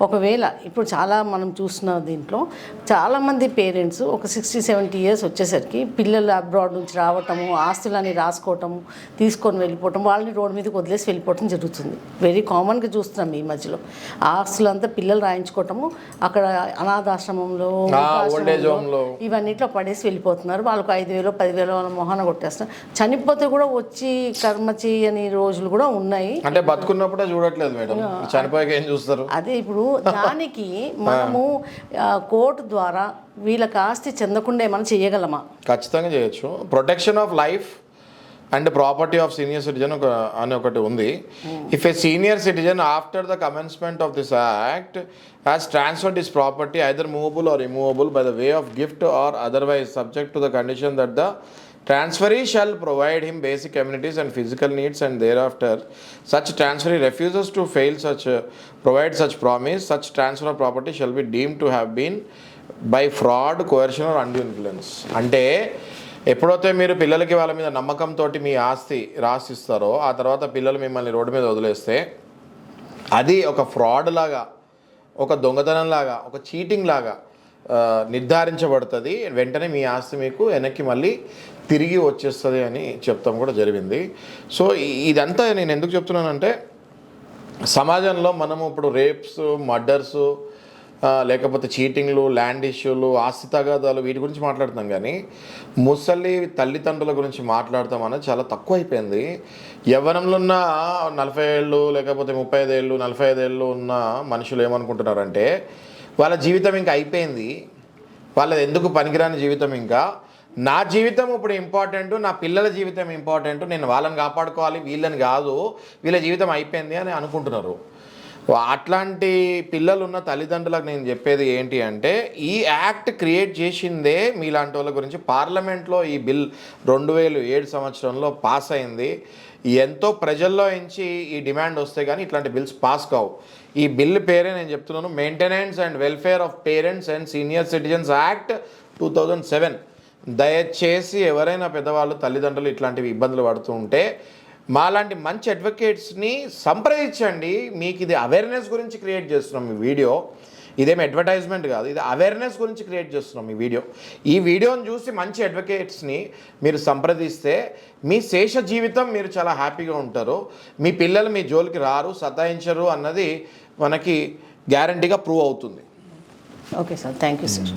ఒకవేళ ఇప్పుడు చాలా మనం చూస్తున్న దీంట్లో చాలామంది పేరెంట్స్ ఒక 60-70 ఇయర్స్ వచ్చేసరికి పిల్లలు అబ్రాడ్ నుంచి రావటము, ఆస్తులని రాసుకోవటము, తీసుకొని వెళ్ళిపోవటం, వాళ్ళని రోడ్డు మీదకి వదిలేసి వెళ్ళిపోవటం జరుగుతుంది. వెరీ కామన్గా చూస్తున్నాం ఈ మధ్యలో. ఆస్తులంతా పిల్లలు రాయించుకోవటము, అక్కడ అనాథాశ్రమంలో ఇవన్నిట్లో పడేసి వెళ్ళిపోతున్నారు. వాళ్ళకు 5,000 10,000 వాళ్ళ మొహాన కొట్టేస్తున్నారు. చనిపోతే కూడా వచ్చి కర్మ చేయని రోజులు కూడా ఉన్నాయి. అంటే బతుకున్నప్పుడే చూడట్లేదు మేడం, చనిపోయాక ఏం చూస్తారు? అదే ఇప్పుడు దానికి మనము కోర్టు ద్వారా వీళ్ళకి ఆస్తి చెందకుండా ఏమైనా చేయగలమా? ఖచ్చితంగా చేయొచ్చు. Protection of life and property of senior citizen అని ఒకటి ఉంది. If a senior citizen after the commencement of this act has transferred this property either movable or immovable by the way of gift or otherwise subject to the condition that the transferee shall provide him basic amenities and physical needs, and thereafter such transferee refuses to provide such promise, such transfer of property shall be deemed to have been by fraud, coercion or undue influence. అంటే ఎప్పుడైతే మీరు పిల్లలకి వాళ్ళ మీద నమ్మకంతో మీ ఆస్తి రాసిస్తారో ఆ తర్వాత పిల్లలు మిమ్మల్ని రోడ్డు మీద వదిలేస్తే అది ఒక ఫ్రాడ్ లాగా, ఒక దొంగతనం లాగా, ఒక చీటింగ్ లాగా నిర్ధారించబడుతుంది. వెంటనే మీ ఆస్తి మీకు వెనక్కి మళ్ళీ తిరిగి వచ్చేస్తుంది అని చెప్తాం కూడా జరిగింది. సో ఇదంతా నేను ఎందుకు చెప్తున్నానంటే సమాజంలో మనము ఇప్పుడు రేప్స్, మర్డర్స్, లేకపోతే చీటింగ్లు, ల్యాండ్ ఇష్యూలు, ఆస్తి తగాదాలు వీటి గురించి మాట్లాడుతాం, కానీ ముసలి తల్లిదండ్రుల గురించి మాట్లాడతాం అనేది చాలా తక్కువ అయిపోయింది. యవ్వనంలో ఉన్న 40 ఏళ్ళు లేకపోతే 35 ఏళ్ళు 45 ఏళ్ళు ఉన్న మనుషులు ఏమనుకుంటున్నారంటే వాళ్ళ జీవితం ఇంకా అయిపోయింది, వాళ్ళది ఎందుకు పనికిరాని జీవితం, ఇంకా నా జీవితం ఇప్పుడు ఇంపార్టెంట్, నా పిల్లల జీవితం ఇంపార్టెంట్, నేను వాళ్ళని కాపాడుకోవాలి వీళ్ళని కాదు, వీళ్ళ జీవితం అయిపోయింది అని అనుకుంటున్నారు. అట్లాంటి పిల్లలు ఉన్న తల్లిదండ్రులకు నేను చెప్పేది ఏంటి అంటే ఈ యాక్ట్ క్రియేట్ చేసిందే మీలాంటి వాళ్ళ గురించి. పార్లమెంట్లో ఈ బిల్ 2007 సంవత్సరంలో పాస్ అయింది. ఎంతో ప్రజల్లో నుంచి ఈ డిమాండ్ వస్తే కానీ ఇట్లాంటి బిల్స్ పాస్ కావు. ఈ బిల్ పేరే నేను చెప్తున్నాను, maintenance and welfare of parents and senior citizens act 2007. దయచేసి ఎవరైనా పెద్దవాళ్ళు తల్లిదండ్రులు ఇట్లాంటివి ఇబ్బందులు పడుతూ ఉంటే మాలాంటి మంచి అడ్వకేట్స్ని సంప్రదించండి. మీకు ఇది అవేర్నెస్ గురించి క్రియేట్ చేస్తున్నాం ఈ వీడియో, ఇదేం అడ్వర్టైజ్మెంట్ కాదు, ఇది అవేర్నెస్ గురించి క్రియేట్ చేస్తున్నాం ఈ వీడియో. ఈ వీడియోని చూసి మంచి అడ్వకేట్స్ని మీరు సంప్రదిస్తే మీ శేష జీవితం మీరు చాలా హ్యాపీగా ఉంటారు. మీ పిల్లలు మీ జోలికి రారు, సతాయించరు అన్నది మనకి గ్యారంటీగా ప్రూవ్ అవుతుంది. Okay sir, thank you sir.